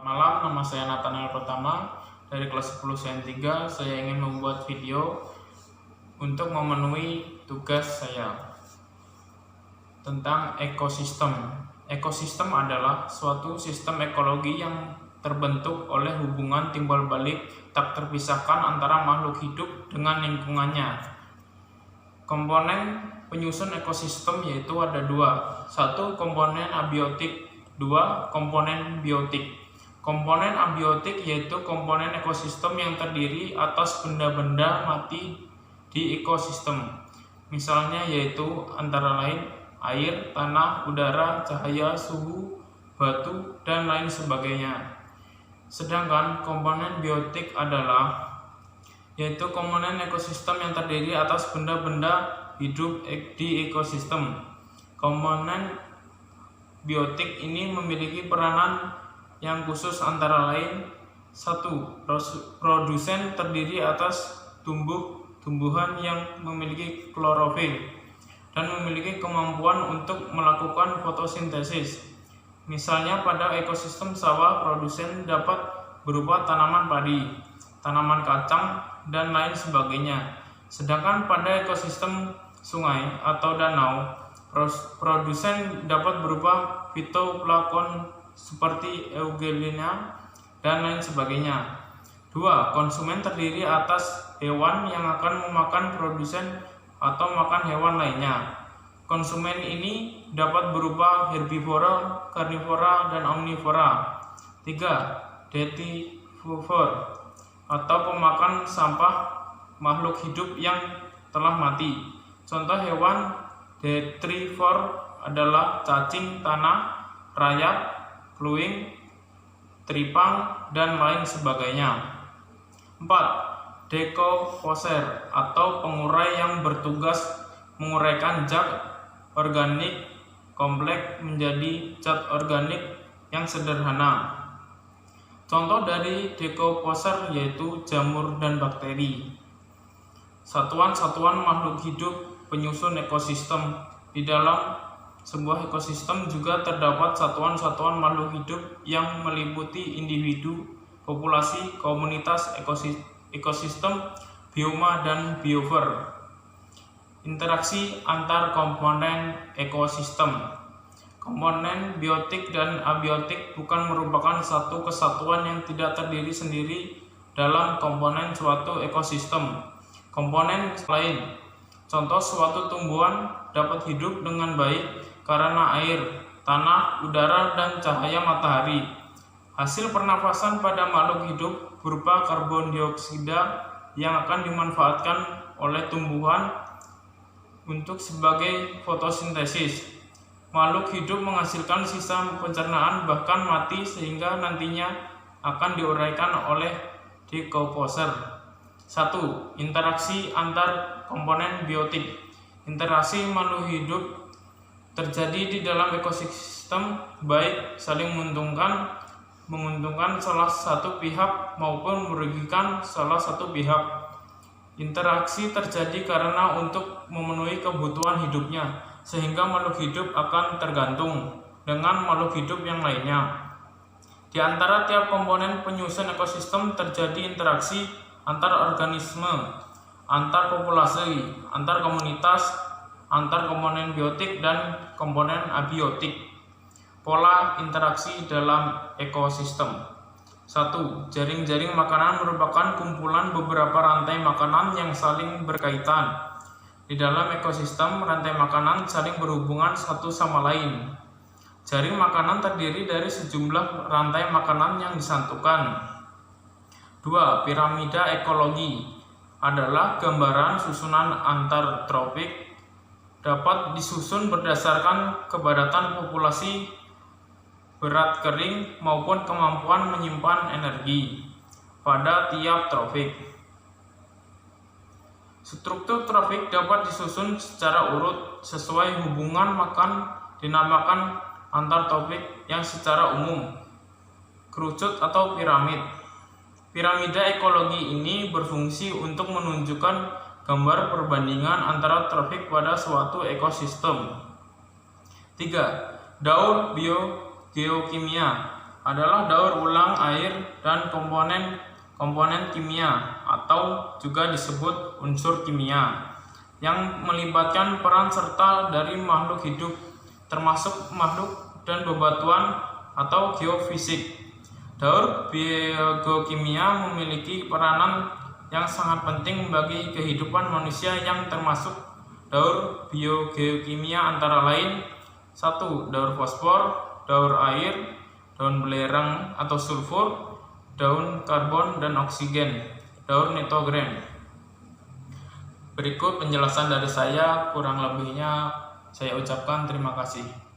Malam, nama saya Nathanael Pratama dari kelas 10 Sains 3. Saya ingin membuat video untuk memenuhi tugas saya tentang ekosistem. Ekosistem adalah suatu sistem ekologi yang terbentuk oleh hubungan timbal balik tak terpisahkan antara makhluk hidup dengan lingkungannya. Komponen penyusun ekosistem yaitu ada dua. Satu, komponen abiotik. Dua, komponen biotik. Komponen abiotik yaitu komponen ekosistem yang terdiri atas benda-benda mati di ekosistem. Misalnya yaitu antara lain air, tanah, udara, cahaya, suhu, batu, dan lain sebagainya. Sedangkan komponen biotik adalah yaitu komponen ekosistem yang terdiri atas benda-benda hidup di ekosistem. Komponen biotik ini memiliki peranan yang khusus antara lain: satu, produsen terdiri atas tumbuhan yang memiliki klorofil dan memiliki kemampuan untuk melakukan fotosintesis. Misalnya pada ekosistem sawah, produsen dapat berupa tanaman padi, tanaman kacang, dan lain sebagainya. Sedangkan pada ekosistem sungai atau danau, produsen dapat berupa fitoplankton seperti Euglena dan lain sebagainya. Dua, konsumen terdiri atas hewan yang akan memakan produsen atau makan hewan lainnya. Konsumen ini dapat berupa herbivora, karnivora, dan omnivora. Tiga, detritivore atau pemakan sampah makhluk hidup yang telah mati. Contoh hewan detrivore adalah cacing tanah, rayap, fluing, tripang, dan lain sebagainya. 4. Dekomposer atau pengurai yang bertugas menguraikan zat organik kompleks menjadi zat organik yang sederhana. Contoh dari dekomposer yaitu jamur dan bakteri. Satuan-satuan makhluk hidup penyusun ekosistem. Di dalam sebuah ekosistem juga terdapat satuan-satuan makhluk hidup yang meliputi individu, populasi, komunitas, ekosistem, bioma, dan biofer. Interaksi antar komponen ekosistem. Komponen biotik dan abiotik bukan merupakan satu kesatuan yang tidak terdiri sendiri dalam komponen suatu ekosistem. Komponen lain, contoh suatu tumbuhan dapat hidup dengan baik karena air, tanah, udara, dan cahaya matahari. Hasil pernafasan pada makhluk hidup berupa karbon dioksida yang akan dimanfaatkan oleh tumbuhan untuk sebagai fotosintesis. Makhluk hidup menghasilkan sisa pencernaan bahkan mati sehingga nantinya akan diuraikan oleh dekomposer. 1. Interaksi antar komponen biotik. Interaksi makhluk hidup terjadi di dalam ekosistem baik saling menguntungkan salah satu pihak maupun merugikan salah satu pihak. Interaksi terjadi karena untuk memenuhi kebutuhan hidupnya, sehingga makhluk hidup akan tergantung dengan makhluk hidup yang lainnya. Di antara tiap komponen penyusun ekosistem terjadi interaksi antar organisme, antar populasi, antar komunitas, antar komponen biotik dan komponen abiotik. Pola interaksi dalam ekosistem. 1. Jaring-jaring makanan merupakan kumpulan beberapa rantai makanan yang saling berkaitan. Di dalam ekosistem, rantai makanan saling berhubungan satu sama lain. Jaring makanan terdiri dari sejumlah rantai makanan yang disatukan. 2. Piramida ekologi adalah gambaran susunan antar tropik, dapat disusun berdasarkan kepadatan populasi, berat kering, maupun kemampuan menyimpan energi pada tiap tropik. Struktur tropik dapat disusun secara urut sesuai hubungan makan, dinamakan antar tropik yang secara umum kerucut atau piramid. Piramida ekologi ini berfungsi untuk menunjukkan gambar perbandingan antara tropik pada suatu ekosistem. 3. Daur biogeokimia adalah daur ulang air dan komponen kimia atau juga disebut unsur kimia yang melibatkan peran serta dari makhluk hidup termasuk makhluk dan bebatuan atau geofisik. Daur biokimia memiliki peranan yang sangat penting bagi kehidupan manusia yang termasuk daur biogeokimia antara lain 1. Daur fosfor, daur air, daun belerang atau sulfur, daun karbon dan oksigen, daur nitrogen. Berikut penjelasan dari saya, kurang lebihnya saya ucapkan terima kasih.